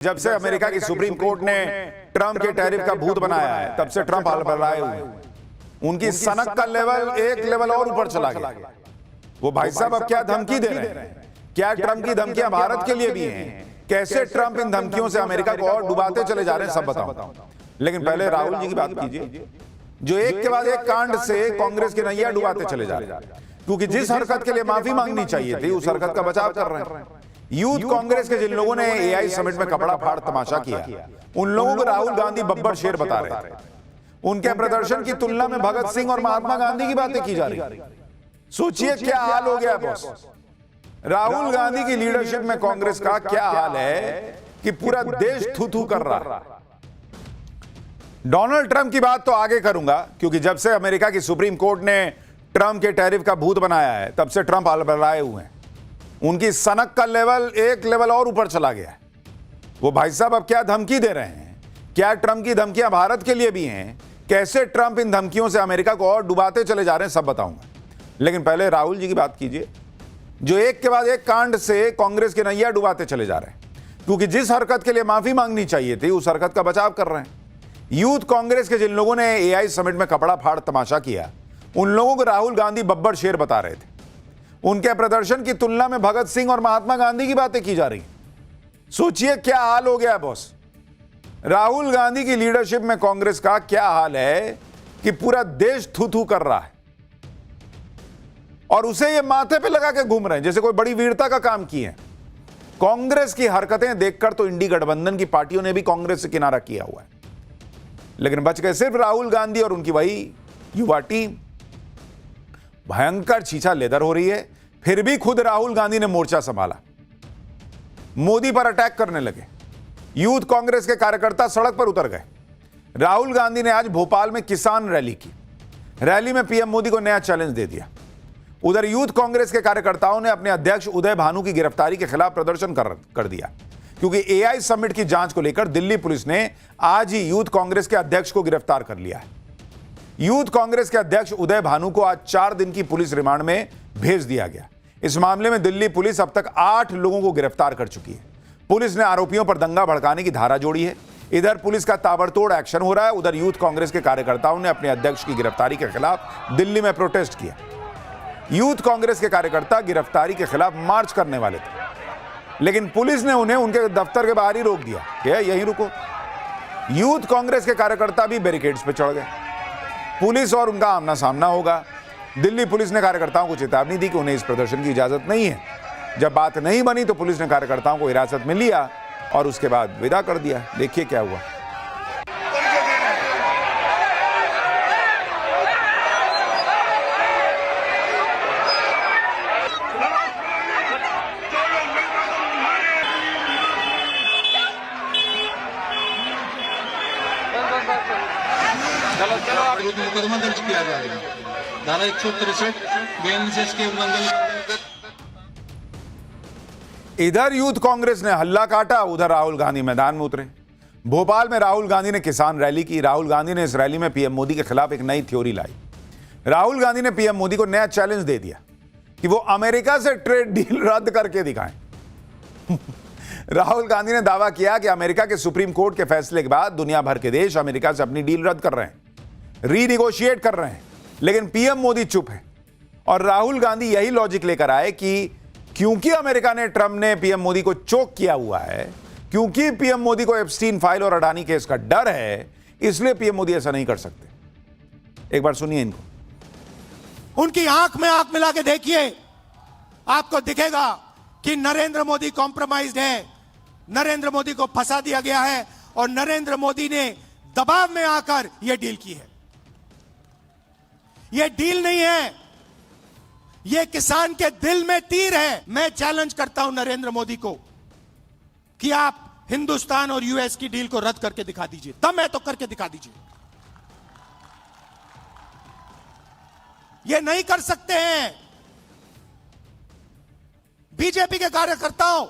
जब से अमेरिका की सुप्रीम कोर्ट ने ट्रंप के टैरिफ का भूत बनाया है, तब से ट्रंप हड़बड़ाए हुए हैं। उनकी सनक का लेवल एक लेवल और ऊपर चला गया। वो भाई साहब अब क्या धमकी दे रहे हैं? क्या ट्रंप की धमकियां भारत के लिए भी हैं? कैसे ट्रंप इन धमकियों से अमेरिका को और डुबाते चले जा रहे हैं, सब बताओ। लेकिन पहले राहुल जी की बात कीजिए, जो एक के बाद एक कांड से कांग्रेस की नैया डुबाते चले जा रहे हैं। क्योंकि जिस हरकत के लिए माफी मांगनी चाहिए थी, उस हरकत का बचाव कर रहे हैं। यूथ कांग्रेस के जिन लोगों ने एआई समिट में कपड़ा फाड़ तमाशा किया, उन लोगों को राहुल गांधी बब्बर शेर बता रहे थे। उनके प्रदर्शन की तुलना में भगत सिंह और महात्मा गांधी की बातें की जा रही। सोचिए क्या हाल हो गया बॉस। राहुल गांधी की लीडरशिप में कांग्रेस का क्या हाल है कि पूरा देश थू थू कर रहा है। डोनाल्ड ट्रंप की बात तो आगे करूंगा, क्योंकि जब से अमेरिका की सुप्रीम कोर्ट ने ट्रंप के टैरिफ का भूत बनाया है, तब से ट्रंप हड़बड़ाए हुए हैं। उनकी सनक का लेवल एक लेवल और ऊपर चला गया है। वो भाई साहब अब क्या धमकी दे रहे हैं? क्या ट्रंप की धमकियां भारत के लिए भी हैं? कैसे ट्रंप इन धमकियों से अमेरिका को और डुबाते चले जा रहे हैं, सब बताऊंगा। लेकिन पहले राहुल जी की बात कीजिए, जो एक के बाद एक कांड से कांग्रेस की नैया डुबाते चले जा रहे हैं। क्योंकि जिस हरकत के लिए माफी मांगनी चाहिए थी, उस हरकत का बचाव कर रहे हैं। यूथ कांग्रेस के जिन लोगों ने एआई समिट में कपड़ा फाड़ तमाशा किया, उन लोगों को राहुल गांधी बब्बर शेर बता रहे थे। उनके प्रदर्शन की तुलना में भगत सिंह और महात्मा गांधी की बातें की जा रही। सोचिए क्या हाल हो गया बॉस। राहुल गांधी की लीडरशिप में कांग्रेस का क्या हाल है कि पूरा देश थू थू कर रहा है, और उसे ये माथे पे लगा के घूम रहे हैं जैसे कोई बड़ी वीरता का काम किए हैं। कांग्रेस की हरकतें देखकर तो इंडी गठबंधन की पार्टियों ने भी कांग्रेस से किनारा किया हुआ है, लेकिन बच गए सिर्फ राहुल गांधी और उनकी वही युवा टीम। भयंकर छीछा लेदर हो रही है, फिर भी खुद राहुल गांधी ने मोर्चा संभाला, मोदी पर अटैक करने लगे। यूथ कांग्रेस के कार्यकर्ता सड़क पर उतर गए। राहुल गांधी ने आज भोपाल में किसान रैली की। रैली में पीएम मोदी को नया चैलेंज दे दिया। उधर यूथ कांग्रेस के कार्यकर्ताओं ने अपने अध्यक्ष उदय भानु की गिरफ्तारी के खिलाफ प्रदर्शन कर दिया, क्योंकि एआई समिट की जांच को लेकर दिल्ली पुलिस ने आज ही यूथ कांग्रेस के अध्यक्ष को गिरफ्तार कर लिया है। यूथ कांग्रेस के अध्यक्ष उदय भानु को आज 4 दिन की पुलिस रिमांड में भेज दिया गया। इस मामले में दिल्ली पुलिस अब तक 8 लोगों को गिरफ्तार कर चुकी है। पुलिस ने आरोपियों पर दंगा भड़काने की धारा जोड़ी है। इधर पुलिस का ताबड़तोड़ एक्शन हो रहा है, उधर यूथ कांग्रेस के कार्यकर्ताओं ने अपने अध्यक्ष की गिरफ्तारी के खिलाफ दिल्ली में प्रोटेस्ट किया। यूथ कांग्रेस के कार्यकर्ता गिरफ्तारी के खिलाफ मार्च करने वाले थे, लेकिन पुलिस ने उन्हें उनके दफ्तर के बाहर ही रोक दिया कि यहीं रुको। यूथ कांग्रेस के कार्यकर्ता भी बैरिकेड्स पर चढ़ गए। पुलिस और उनका आमना सामना होगा। दिल्ली पुलिस ने कार्यकर्ताओं को चेतावनी दी कि उन्हें इस प्रदर्शन की इजाजत नहीं है। जब बात नहीं बनी तो पुलिस ने कार्यकर्ताओं को हिरासत में लिया और उसके बाद विदा कर दिया। देखिए क्या हुआ। मुकदमा दर्ज किया जाएगा। धारा 163 बीएनएसएस के उल्लंघन। इधर यूथ कांग्रेस ने हल्ला काटा, उधर राहुल गांधी मैदान में उतरे। भोपाल में राहुल गांधी ने किसान रैली की। राहुल गांधी ने इस रैली में पीएम मोदी के खिलाफ एक नई थ्योरी लाई। राहुल गांधी ने पीएम मोदी को नया चैलेंज दे दिया कि वो अमेरिका से ट्रेड डील रद्द करके दिखाएं। राहुल गांधी ने दावा किया कि अमेरिका के सुप्रीम कोर्ट के फैसले के बाद दुनिया भर के देश अमेरिका से अपनी डील रद्द कर रहे हैं, रीनिगोशिएट कर रहे हैं, लेकिन पीएम मोदी चुप है। और राहुल गांधी यही लॉजिक लेकर आए कि क्योंकि अमेरिका ने ट्रंप ने पीएम मोदी को चोक किया हुआ है, क्योंकि पीएम मोदी को एप्स्टीन फाइल और अडानी केस का डर है, इसलिए पीएम मोदी ऐसा नहीं कर सकते। एक बार सुनिए इनको। उनकी आंख में आंख मिला के देखिए, आपको दिखेगा कि नरेंद्र मोदी कॉम्प्रोमाइज्ड है, नरेंद्र मोदी को फंसा दिया गया है और नरेंद्र मोदी ने दबाव में आकर यह डील की है। यह डील नहीं है, यह किसान के दिल में तीर है। मैं चैलेंज करता हूं नरेंद्र मोदी को कि आप हिंदुस्तान और यूएस की डील को रद्द करके दिखा दीजिए। दम है तो करके दिखा दीजिए। यह नहीं कर सकते हैं। बीजेपी के कार्यकर्ताओं,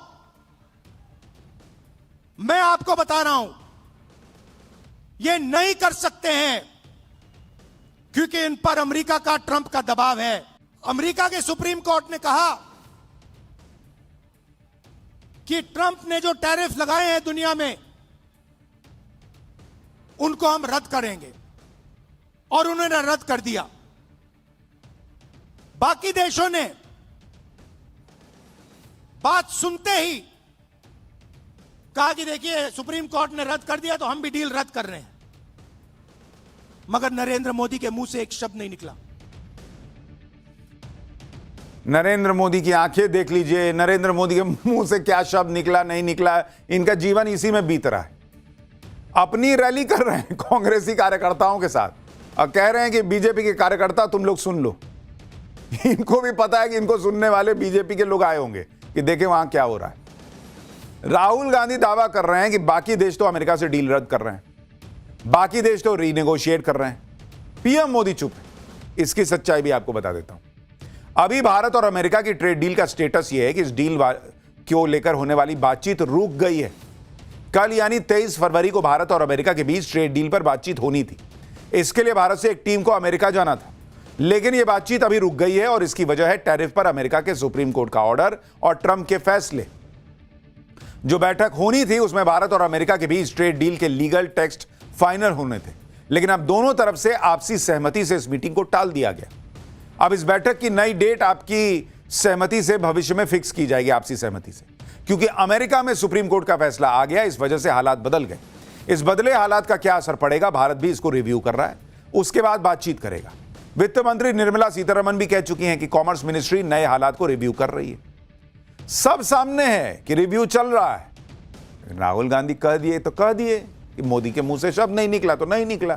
मैं आपको बता रहा हूं, यह नहीं कर सकते हैं क्योंकि इन पर अमेरिका का, ट्रंप का दबाव है। अमेरिका के सुप्रीम कोर्ट ने कहा कि ट्रंप ने जो टैरिफ लगाए हैं दुनिया में उनको हम रद्द करेंगे, और उन्होंने रद्द कर दिया। बाकी देशों ने बात सुनते ही कहा कि देखिए सुप्रीम कोर्ट ने रद्द कर दिया तो हम भी डील रद्द कर रहे हैं, मगर नरेंद्र मोदी के मुंह से एक शब्द नहीं निकला। नरेंद्र मोदी की आंखें देख लीजिए, नरेंद्र मोदी के मुंह से क्या शब्द निकला नहीं निकला, इनका जीवन इसी में बीत रहा है। अपनी रैली कर रहे हैं कांग्रेसी कार्यकर्ताओं के साथ और कह रहे हैं कि बीजेपी के कार्यकर्ता तुम लोग सुन लो। इनको भी पता है कि इनको सुनने वाले बीजेपी के लोग आए होंगे कि देखें वहां क्या हो रहा है। राहुल गांधी दावा कर रहे हैं कि बाकी देश तो अमेरिका से डील रद्द कर रहे हैं, बाकी देश तो रीनेगोशिएट कर रहे हैं, पीएम मोदी चुप है। इसकी सच्चाई भी आपको बता देता हूं। अभी भारत और अमेरिका की ट्रेड डील का स्टेटस यह है कि इस डील को लेकर होने वाली बातचीत रुक गई है। कल यानी 23 फरवरी को भारत और अमेरिका के बीच ट्रेड डील पर बातचीत होनी थी। इसके लिए भारत से एक टीम को अमेरिका जाना था, लेकिन यह बातचीत अभी रुक गई है और इसकी वजह है टैरिफ पर अमेरिका के सुप्रीम कोर्ट का ऑर्डर और ट्रंप के फैसले। जो बैठक होनी थी उसमें भारत और अमेरिका के बीच ट्रेड डील के लीगल टेक्स्ट फाइनल होने थे, लेकिन अब दोनों तरफ से आपसी सहमति से इस मीटिंग को टाल दिया गया। अब इस बैठक की नई डेट आपकी सहमति से भविष्य में फिक्स की जाएगी, आपसी सहमति से, क्योंकि अमेरिका में सुप्रीम कोर्ट का फैसला आ गया। इस वजह से हालात बदल गए। इस बदले हालात का क्या असर पड़ेगा, भारत भी इसको रिव्यू कर रहा है, उसके बाद बातचीत करेगा। वित्त मंत्री निर्मला सीतारमण भी कह चुकी हैं कि कॉमर्स मिनिस्ट्री नए हालात को रिव्यू कर रही है। सब सामने है कि रिव्यू चल रहा है। राहुल गांधी कह दिए तो कह दिए कि मोदी के मुंह से शब्द नहीं निकला तो नहीं निकला।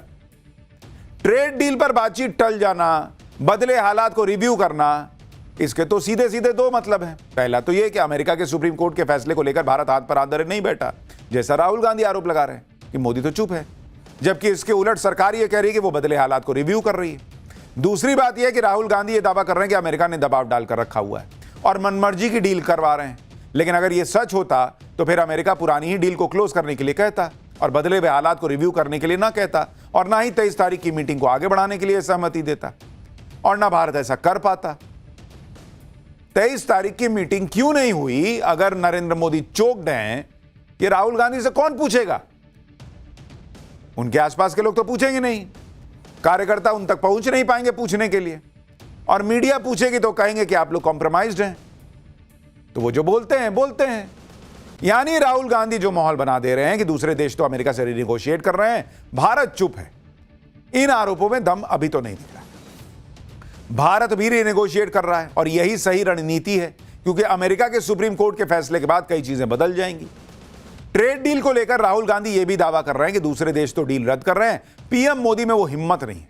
ट्रेड डील पर बातचीत टल जाना, बदले हालात को रिव्यू करना, इसके तो सीधे सीधे दो मतलब हैं। पहला तो यह कि अमेरिका के सुप्रीम कोर्ट के फैसले को लेकर भारत हाथ पर हाथ धरे नहीं बैठा, जैसा राहुल गांधी आरोप लगा रहे हैं कि मोदी तो चुप है, जबकि इसके उलट सरकार यह कह रही है कि वो बदले हालात को रिव्यू कर रही है। दूसरी बात यह कि राहुल गांधी यह दावा कर रहे हैं कि अमेरिका ने दबाव डालकर रखा हुआ है और मनमर्जी की डील करवा रहे हैं। लेकिन अगर यह सच होता तो फिर अमेरिका पुरानी ही डील को क्लोज करने के लिए कहता और बदले हुए हालात को रिव्यू करने के लिए ना कहता, और ना ही 23 तारीख की मीटिंग को आगे बढ़ाने के लिए सहमति देता, और ना भारत ऐसा कर पाता। 23 तारीख की मीटिंग क्यों नहीं हुई? अगर नरेंद्र मोदी चोक्ड हैं, ये राहुल गांधी से कौन पूछेगा? उनके आसपास के लोग तो पूछेंगे नहीं, कार्यकर्ता उन तक पहुंच नहीं पाएंगे पूछने के लिए, और मीडिया पूछेगी तो कहेंगे कि आप लोग कॉम्प्रोमाइज्ड हैं। तो वो जो बोलते हैं। यानी राहुल गांधी जो माहौल बना दे रहे हैं कि दूसरे देश तो अमेरिका से रिनेगोशिएट कर रहे हैं, भारत चुप है। इन आरोपों में दम अभी तो नहीं निकला। भारत भी रिनेगोशिएट कर रहा है और यही सही रणनीति है, क्योंकि अमेरिका के सुप्रीम कोर्ट के फैसले के बाद कई चीजें बदल जाएंगी। ट्रेड डील को लेकर राहुल गांधी यह भी दावा कर रहे हैं कि दूसरे देश तो डील रद्द कर रहे हैं, पीएम मोदी में वो हिम्मत नहीं है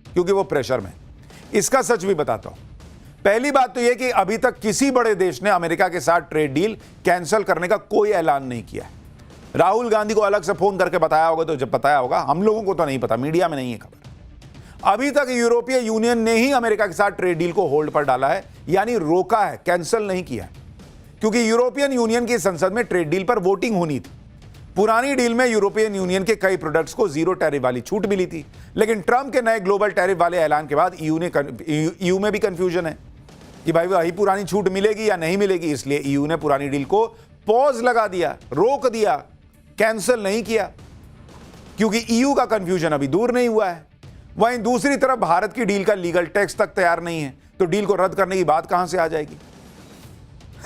क्योंकि वो प्रेशर में। इसका सच भी बताता हूं। पहली बात तो यह कि अभी तक किसी बड़े देश ने अमेरिका के साथ ट्रेड डील कैंसिल करने का कोई ऐलान नहीं किया है। राहुल गांधी को अलग से फोन करके बताया होगा तो जब बताया होगा, हम लोगों को तो नहीं पता, मीडिया में नहीं है खबर। अभी तक यूरोपीय यूनियन ने ही अमेरिका के साथ ट्रेड डील को होल्ड पर डाला है, यानी रोका है, कैंसिल नहीं किया है, क्योंकि यूरोपियन यूनियन की संसद में ट्रेड डील पर वोटिंग होनी थी। पुरानी डील में यूरोपियन यूनियन के कई प्रोडक्ट्स को जीरो टैरिफ वाली छूट मिली थी, लेकिन ट्रंप के नए ग्लोबल टैरिफ वाले ऐलान के बाद ईयू में भी कंफ्यूजन है कि भाई वही पुरानी छूट मिलेगी या नहीं मिलेगी। इसलिए ईयू ने पुरानी डील को पॉज लगा दिया, रोक दिया, कैंसिल नहीं किया, क्योंकि ईयू का कंफ्यूजन अभी दूर नहीं हुआ है। वहीं दूसरी तरफ भारत की डील का लीगल टेक्स्ट तक तैयार नहीं है, तो डील को रद्द करने की बात कहां से आ जाएगी?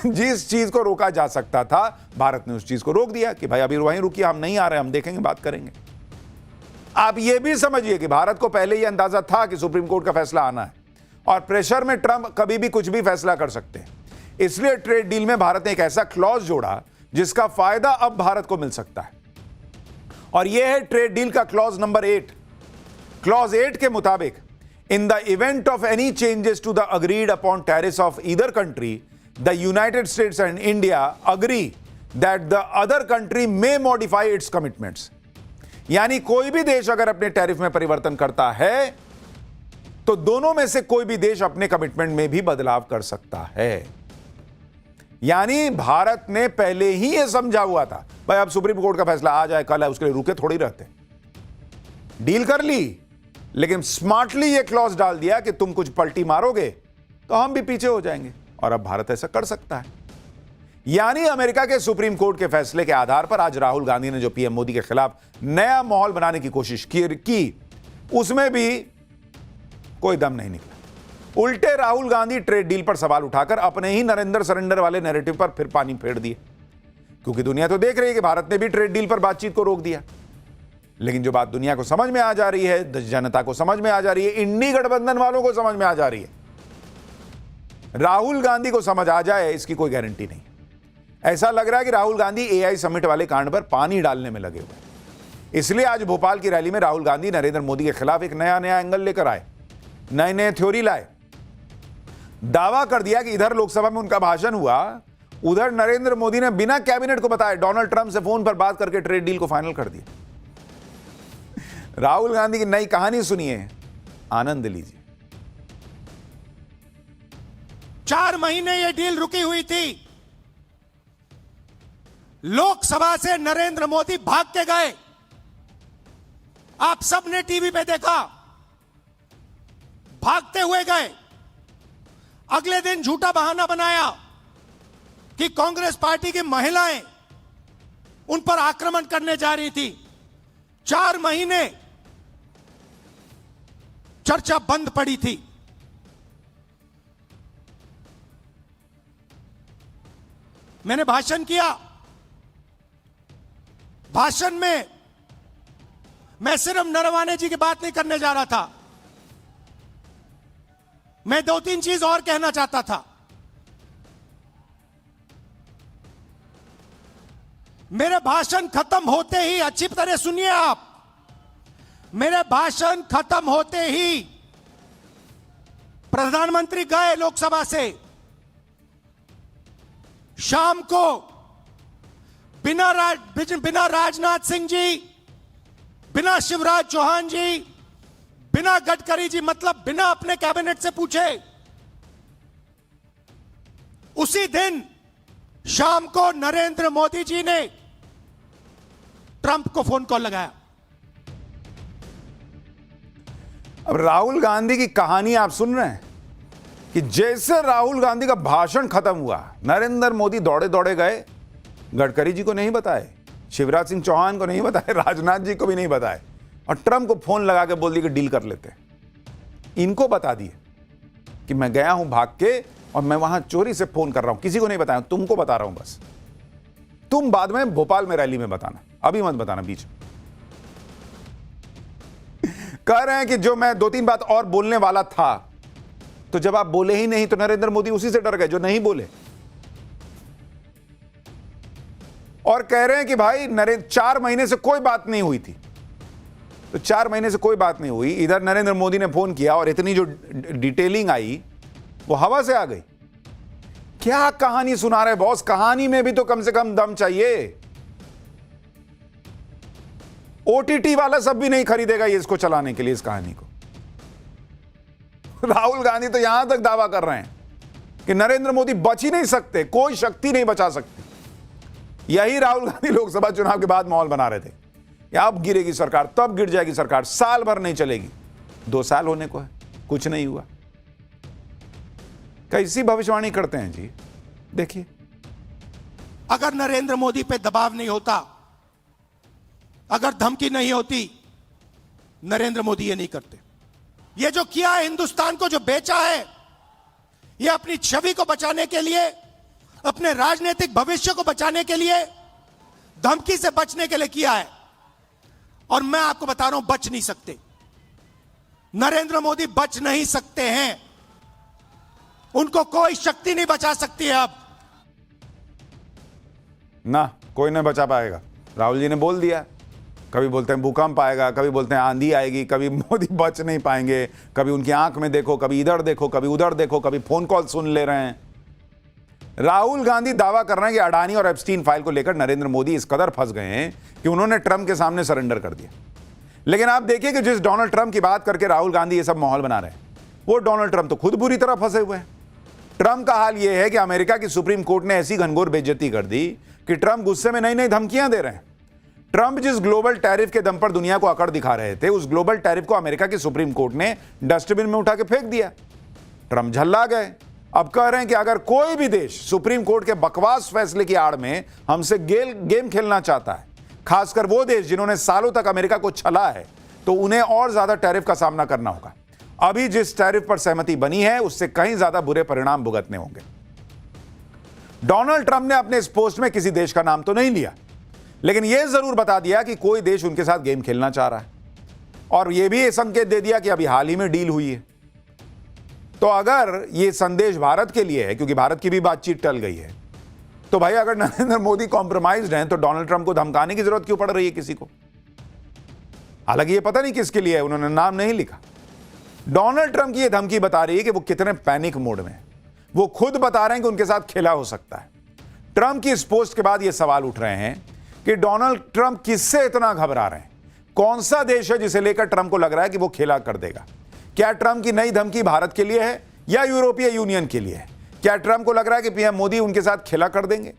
जिस चीज को रोका जा सकता था, भारत ने उस चीज को रोक दिया कि भाई अभी वहीं रुकिए, हम नहीं आ रहे, हम देखेंगे, बात करेंगे। आप यह भी समझिए कि भारत को पहले यह अंदाजा था कि सुप्रीम कोर्ट का फैसला आना है और प्रेशर में ट्रंप कभी भी कुछ भी फैसला कर सकते हैं। इसलिए ट्रेड डील में भारत ने एक ऐसा क्लॉज जोड़ा जिसका फायदा अब भारत को मिल सकता है, और यह है ट्रेड डील का क्लॉज नंबर 8। क्लॉज 8 के मुताबिक, in the event of any changes to the agreed upon tariffs of either country, the United States and India agree that the other country may modify its commitments. यानी कोई भी देश अगर अपने tariff में परिवर्तन करता है तो दोनों में से कोई भी देश अपने कमिटमेंट में भी बदलाव कर सकता है। यानी भारत ने पहले ही यह समझा हुआ था, भाई अब सुप्रीम कोर्ट का फैसला आ जाए, कल है, उसके लिए रुके थोड़ी रहते। डील कर ली, लेकिन स्मार्टली यह क्लॉज डाल दिया कि तुम कुछ पलटी मारोगे तो हम भी पीछे हो जाएंगे, और अब भारत ऐसा कर सकता है। यानी अमेरिका के सुप्रीम कोर्ट के फैसले के आधार पर आज राहुल गांधी ने जो पीएम मोदी के खिलाफ नया माहौल बनाने की कोशिश की उसमें भी कोई दम नहीं निकला। उल्टे राहुल गांधी ट्रेड डील पर सवाल उठाकर अपने ही नरेंद्र सरेंडर वाले नैरेटिव पर फिर पानी फेर दिए, क्योंकि दुनिया तो देख रही है कि भारत ने भी ट्रेड डील पर बातचीत को रोक दिया। लेकिन जो बात दुनिया को समझ में आ जा रही है, जनता को समझ में आ जा रही है, इंडी गठबंधन वालों को समझ में आ जा रही है, राहुल गांधी को समझ आ जाए इसकी कोई गारंटी नहीं। ऐसा लग रहा है कि राहुल गांधी एआई समिट वाले कांड पर पानी डालने में लगे हुए हैं। इसलिए आज भोपाल की रैली में राहुल गांधी नरेंद्र मोदी के खिलाफ एक नया एंगल लेकर आए, नए थ्योरी लाए। दावा कर दिया कि इधर लोकसभा में उनका भाषण हुआ, उधर नरेंद्र मोदी ने बिना कैबिनेट को बताए डोनाल्ड ट्रंप से फोन पर बात करके ट्रेड डील को फाइनल कर दिया। राहुल गांधी की नई कहानी सुनिए, आनंद लीजिए। 4 महीने ये डील रुकी हुई थी। लोकसभा से नरेंद्र मोदी भाग के गए, आप सबने टीवी पे देखा, भागते हुए गए। अगले दिन झूठा बहाना बनाया कि कांग्रेस पार्टी की महिलाएं उन पर आक्रमण करने जा रही थी। 4 महीने चर्चा बंद पड़ी थी। मैंने भाषण किया। भाषण में मैं सिर्फ नरवाने जी की बात नहीं करने जा रहा था, मैं 2-3 चीज और कहना चाहता था। मेरे भाषण खत्म होते ही, अच्छी तरह सुनिए आप, मेरे भाषण खत्म होते ही प्रधानमंत्री गए लोकसभा से। शाम को बिना राजनाथ सिंह जी, बिना शिवराज चौहान जी, बिना गडकरी जी, मतलब बिना अपने कैबिनेट से पूछे, उसी दिन शाम को नरेंद्र मोदी जी ने ट्रंप को फोन कॉल लगाया। अब राहुल गांधी की कहानी आप सुन रहे हैं कि जैसे राहुल गांधी का भाषण खत्म हुआ, नरेंद्र मोदी दौड़े दौड़े गए, गडकरी जी को नहीं बताए, शिवराज सिंह चौहान को नहीं बताए, राजनाथ जी को भी नहीं बताए, और ट्रंप को फोन लगा के बोल दिया कि डील कर लेते हैं। इनको बता दिए कि मैं गया हूं भाग के और मैं वहां चोरी से फोन कर रहा हूं, किसी को नहीं बताया, तुमको बता रहा हूं बस। तुम बाद में भोपाल में रैली में बताना, अभी मत बताना बीच में। कह रहे हैं कि जो मैं 2-3 बात और बोलने वाला था, तो जब आप बोले ही नहीं तो नरेंद्र मोदी उसी से डर गए जो नहीं बोले। और कह रहे हैं कि भाई 4 महीने से कोई बात नहीं हुई थी, तो 4 महीने से कोई बात नहीं हुई। इधर नरेंद्र मोदी ने फोन किया और इतनी जो डिटेलिंग आई वो हवा से आ गई। क्या कहानी सुना रहे बॉस? कहानी में भी तो कम से कम दम चाहिए। ओटीटी वाला सब भी नहीं खरीदेगा ये इसको चलाने के लिए, इस कहानी को। राहुल गांधी तो यहां तक दावा कर रहे हैं कि नरेंद्र मोदी बच ही नहीं सकते, कोई शक्ति नहीं बचा सकती। यही राहुल गांधी लोकसभा चुनाव के बाद माहौल बना रहे थे कि अब गिरेगी सरकार, तब गिर जाएगी सरकार, साल भर नहीं चलेगी। 2 साल होने को है, कुछ नहीं हुआ। कैसी भविष्यवाणी करते हैं जी, देखिए। अगर नरेंद्र मोदी पे दबाव नहीं होता, अगर धमकी नहीं होती, नरेंद्र मोदी ये नहीं करते। ये जो किया है, हिंदुस्तान को जो बेचा है, ये अपनी छवि को बचाने के लिए, अपने राजनीतिक भविष्य को बचाने के लिए, धमकी से बचने के लिए किया है। और मैं आपको बता रहा हूं, बच नहीं सकते। नरेंद्र मोदी बच नहीं सकते हैं, उनको कोई शक्ति नहीं बचा सकती है। अब ना कोई नहीं बचा पाएगा। राहुल जी ने बोल दिया, कभी बोलते हैं भूकंप आएगा, कभी बोलते हैं आंधी आएगी, कभी मोदी बच नहीं पाएंगे, कभी उनकी आंख में देखो, कभी इधर देखो, कभी उधर देखो, कभी फोन कॉल सुन ले रहे हैं। राहुल गांधी दावा कर रहे हैं कि अडानी और एप्स्टीन फाइल को लेकर नरेंद्र मोदी इस कदर फंस गए हैं कि उन्होंने ट्रंप के सामने सरेंडर कर दिया। लेकिन आप देखिए कि जिस डोनाल्ड ट्रंप की बात करके राहुल गांधी ये सब माहौल बना रहे हैं, वो डोनाल्ड ट्रंप तो खुद बुरी तरह फंसे हुए हैं। ट्रंप का हाल यह है कि अमेरिका की सुप्रीम कोर्ट ने ऐसी घनघोर बेइज्जती कर दी कि ट्रंप गुस्से में नई नई धमकियां दे रहे हैं। ट्रंप जिस ग्लोबल टैरिफ के दम पर दुनिया को अकड़ दिखा रहे थे, उस ग्लोबल टैरिफ को अमेरिका की सुप्रीम कोर्ट ने डस्टबिन में उठा के फेंक दिया। ट्रंप झल्ला गए। अब कह रहे हैं कि अगर कोई भी देश सुप्रीम कोर्ट के बकवास फैसले की आड़ में हमसे गेम खेलना चाहता है, खासकर वो देश जिन्होंने सालों तक अमेरिका को छला है, तो उन्हें और ज्यादा टैरिफ का सामना करना होगा। अभी जिस टैरिफ पर सहमति बनी है उससे कहीं ज्यादा बुरे परिणाम भुगतने होंगे। डोनाल्ड ट्रंप ने अपने इस पोस्ट में किसी देश का नाम तो नहीं लिया, लेकिन यह जरूर बता दिया कि कोई देश उनके साथ गेम खेलना चाह रहा है, और यह भी संकेत दे दिया कि अभी हाल ही में डील हुई है। तो अगर यह संदेश भारत के लिए है, क्योंकि भारत की भी बातचीत टल गई है, तो भाई अगर नरेंद्र मोदी कॉम्प्रोमाइज्ड हैं तो डोनाल्ड ट्रंप को धमकाने की जरूरत क्यों पड़ रही है किसी को? हालांकि ये पता नहीं किसके लिए है, उन्होंने नाम नहीं लिखा। डोनाल्ड ट्रंप की यह धमकी बता रही है कि वो कितने पैनिक मोड में हैं। वो खुद बता रहे हैं कि उनके साथ खेला हो सकता है। ट्रंप की इस पोस्ट के बाद यह सवाल उठ रहे हैं कि डोनाल्ड ट्रंप किससे इतना घबरा रहे हैं? कौन सा देश है जिसे लेकर ट्रंप को लग रहा है कि वो खेला कर देगा? क्या ट्रंप की नई धमकी भारत के लिए है या यूरोपीय यूनियन के लिए है? क्या ट्रंप को लग रहा है कि पीएम मोदी उनके साथ खेला कर देंगे?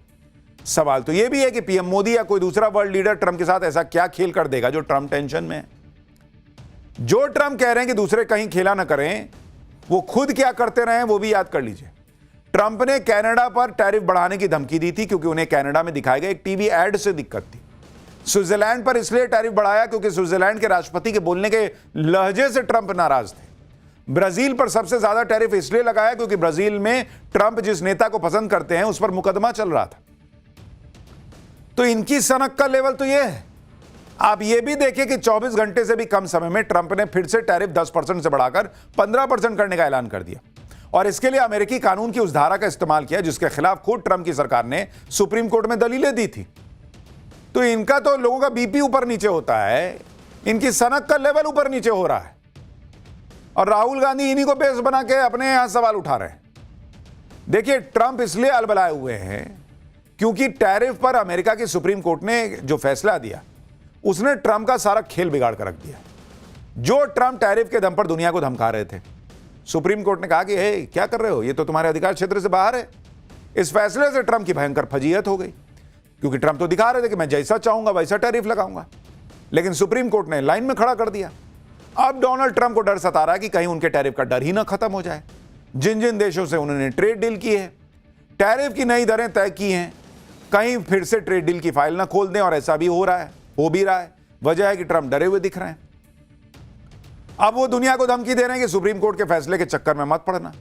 सवाल तो यह भी है कि पीएम मोदी या कोई दूसरा वर्ल्ड लीडर ट्रंप के साथ ऐसा क्या खेल कर देगा जो ट्रंप टेंशन में है। जो ट्रंप कह रहे हैं कि दूसरे कहीं खेला ना करें, वो खुद क्या करते रहे वो भी याद कर लीजिए। ट्रंप ने कनाडा पर टैरिफ बढ़ाने की धमकी दी थी क्योंकि उन्हें कनाडा में दिखाए गए एक टीवी एड से दिक्कत थी। स्विट्जरलैंड पर इसलिए टैरिफ बढ़ाया क्योंकि स्विट्जरलैंड के राष्ट्रपति के बोलने के लहजे से ट्रंप नाराज थे। ब्राजील पर सबसे ज्यादा टैरिफ इसलिए लगाया क्योंकि ब्राजील में ट्रंप जिस नेता को पसंद करते हैं उस पर मुकदमा चल रहा था। तो इनकी सनक का लेवल तो यह है। आप यह भी देखें कि 24 घंटे से भी कम समय में ट्रंप ने फिर से टैरिफ 10% से बढ़ाकर 15% करने का ऐलान कर दिया, और इसके लिए अमेरिकी कानून की उस धारा का इस्तेमाल किया जिसके खिलाफ खुद ट्रंप की सरकार ने सुप्रीम कोर्ट में दलीलें दी थी। तो इनका तो लोगों का बीपी ऊपर नीचे होता है, इनकी सनक का लेवल ऊपर नीचे हो रहा है, और राहुल गांधी इन्हीं को बेस बना के अपने यहां सवाल उठा रहे हैं। देखिए, ट्रंप इसलिए अलबलाए हुए हैं क्योंकि टैरिफ पर अमेरिका की सुप्रीम कोर्ट ने जो फैसला दिया उसने ट्रंप का सारा खेल बिगाड़ कर रख दिया। जो ट्रंप टैरिफ के दम पर दुनिया को धमका रहे थे, सुप्रीम कोर्ट ने कहा कि हे, क्या कर रहे हो, ये तो तुम्हारे अधिकार क्षेत्र से बाहर है। इस फैसले से ट्रंप की भयंकर फजीहत हो गई, क्योंकि ट्रंप तो दिखा रहे थे कि मैं जैसा चाहूंगा वैसा टैरिफ लगाऊंगा, लेकिन सुप्रीम कोर्ट ने लाइन में खड़ा कर दिया। अब डोनाल्ड ट्रंप को डर सता रहा है कि कहीं उनके टैरिफ का डर ही ना खत्म हो जाए। जिन जिन देशों से उन्होंने ट्रेड डील की है, टैरिफ की नई दरें तय की हैं, कहीं फिर से ट्रेड डील की फाइल ना खोल दें, और ऐसा भी हो रहा है, हो भी रहा है। वजह है कि ट्रंप डरे हुए दिख रहे हैं। अब वो दुनिया को धमकी दे रहे हैं कि सुप्रीम कोर्ट के फैसले के चक्कर में मत पड़ना।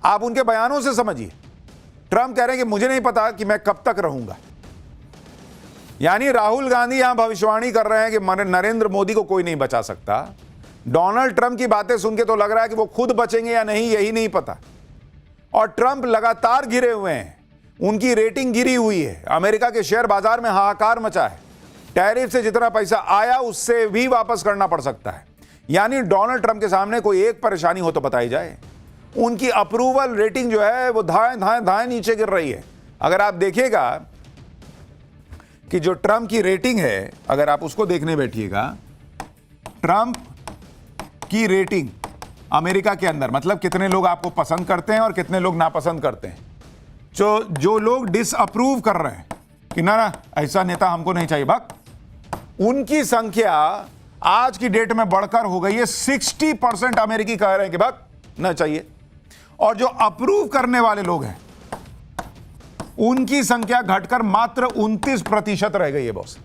आप उनके बयानों से समझिए, ट्रंप कह रहे हैं कि मुझे नहीं पता कि मैं कब तक रहूंगा। यानी राहुल गांधी यहां भविष्यवाणी कर रहे हैं कि नरेंद्र मोदी को कोई नहीं बचा सकता। डोनाल्ड ट्रंप की बातें सुन के तो लग रहा है कि वो खुद बचेंगे या नहीं यही नहीं पता। और ट्रंप लगातार गिरे हुए हैं, उनकी रेटिंग गिरी हुई है, अमेरिका के शेयर बाजार में हाहाकार मचा है। टैरिफ से जितना पैसा आया उससे भी वापस करना पड़ सकता है। यानी डोनाल्ड ट्रंप के सामने कोई एक परेशानी हो तो बताई जाए। उनकी अप्रूवल रेटिंग जो है वो धाए धाए धाए नीचे गिर रही है। अगर आप देखिएगा कि जो ट्रंप की रेटिंग है, अगर आप उसको देखने बैठिएगा, ट्रंप की रेटिंग अमेरिका के अंदर, मतलब कितने लोग आपको पसंद करते हैं और कितने लोग नापसंद करते हैं। जो लोग डिसअप्रूव कर रहे हैं कि ना ऐसा नेता हमको नहीं चाहिए, उनकी संख्या आज की डेट में बढ़कर हो गई है 60%। अमेरिकी कह रहे हैं कि ना चाहिए, और जो अप्रूव करने वाले लोग हैं उनकी संख्या घटकर मात्र 29% रह गई है बॉस।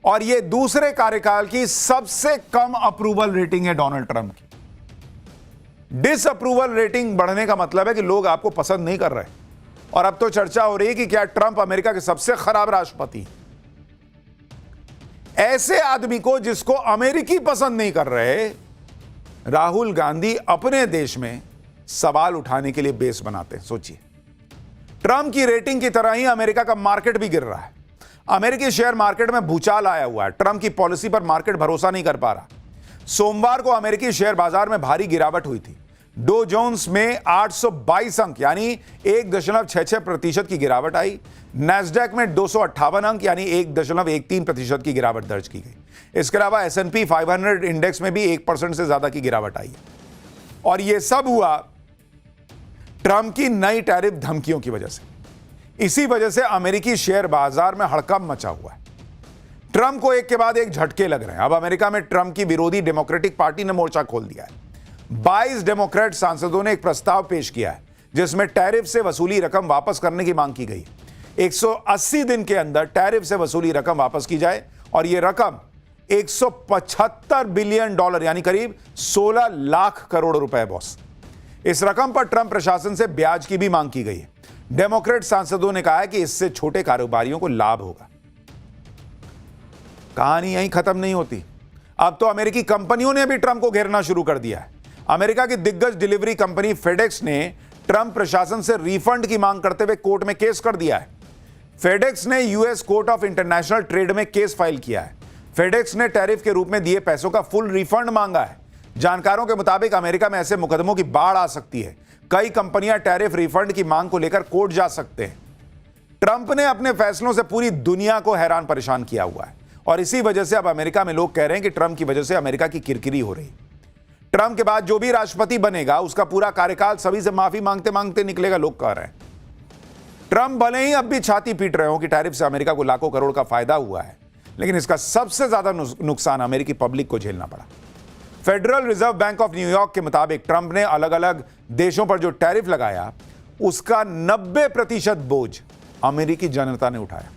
और यह दूसरे कार्यकाल की सबसे कम अप्रूवल रेटिंग है डोनाल्ड ट्रंप की। डिसअप्रूवल रेटिंग बढ़ने का मतलब है कि लोग आपको पसंद नहीं कर रहे, और अब तो चर्चा हो रही है कि क्या ट्रंप अमेरिका के सबसे खराब राष्ट्रपति। ऐसे आदमी को जिसको अमेरिकी पसंद नहीं कर रहे, राहुल गांधी अपने देश में सवाल उठाने के लिए बेस बनाते हैं। सोचिए, ट्रंप की रेटिंग की तरह ही अमेरिका का मार्केट भी गिर रहा है। अमेरिकी शेयर मार्केट में भूचाल आया हुआ है। ट्रंप की पॉलिसी पर मार्केट भरोसा नहीं कर पा रहा। सोमवार को अमेरिकी शेयर बाजार में भारी गिरावट हुई थी। डो जोन्स में 822 अंक यानी 1.66% की गिरावट आई। नैस्डैक में 258 अंक यानी 1.13% की गिरावट दर्ज की गई। इसके अलावा S&P 500 इंडेक्स में भी 1% से ज्यादा की गिरावट आई है। और यह सब हुआ ट्रंप की नई टैरिफ धमकियों की वजह से। इसी वजह से अमेरिकी शेयर बाजार में हड़कंप मचा हुआ है। ट्रंप को एक के बाद एक झटके लग रहे हैं। अब अमेरिका में ट्रंप की विरोधी डेमोक्रेटिक पार्टी ने मोर्चा खोल दिया है। 22 डेमोक्रेट सांसदों ने एक प्रस्ताव पेश किया है जिसमें टैरिफ से वसूली रकम वापस करने की मांग की गई। 180 दिन के अंदर टैरिफ से वसूली रकम वापस की जाए और यह रकम 175 बिलियन डॉलर यानी करीब 16 लाख करोड़ रुपए बॉस। इस रकम पर ट्रंप प्रशासन से ब्याज की भी मांग की गई है। डेमोक्रेट सांसदों ने कहा है कि इससे छोटे कारोबारियों को लाभ होगा। कहानी यहीं खत्म नहीं होती। अब तो अमेरिकी कंपनियों ने भी ट्रंप को घेरना शुरू कर दिया है। अमेरिका की दिग्गज डिलीवरी कंपनी फेडेक्स ने ट्रंप प्रशासन से रिफंड की मांग करते हुए कोर्ट में केस कर दिया है। फेडेक्स ने US court of international trade में केस फाइल किया है। फेडेक्स ने टैरिफ के रूप में दिए पैसों का फुल रिफंड मांगा है। जानकारों के मुताबिक अमेरिका में ऐसे मुकदमों की बाढ़ आ सकती है। कई कंपनियां टैरिफ रिफंड की मांग को लेकर कोर्ट जा सकते हैं। ट्रंप ने अपने फैसलों से पूरी दुनिया को हैरान परेशान किया हुआ है और इसी वजह से अब अमेरिका में लोग कह रहे हैं कि ट्रंप की वजह से अमेरिका की किरकिरी हो रही। ट्रंप के बाद जो भी राष्ट्रपति बनेगा उसका पूरा कार्यकाल सभी से माफी मांगते मांगते निकलेगा, लोग कह रहे हैं। ट्रंप भले ही अब भी छाती पीट रहे हो कि टैरिफ से अमेरिका को लाखों करोड़ का फायदा हुआ है, लेकिन इसका सबसे ज्यादा नुकसान अमेरिकी पब्लिक को झेलना पड़ा। Federal reserve bank of New York के मुताबिक ट्रंप ने अलग अलग देशों पर जो टैरिफ लगाया उसका 90% बोझ अमेरिकी जनता ने उठाया।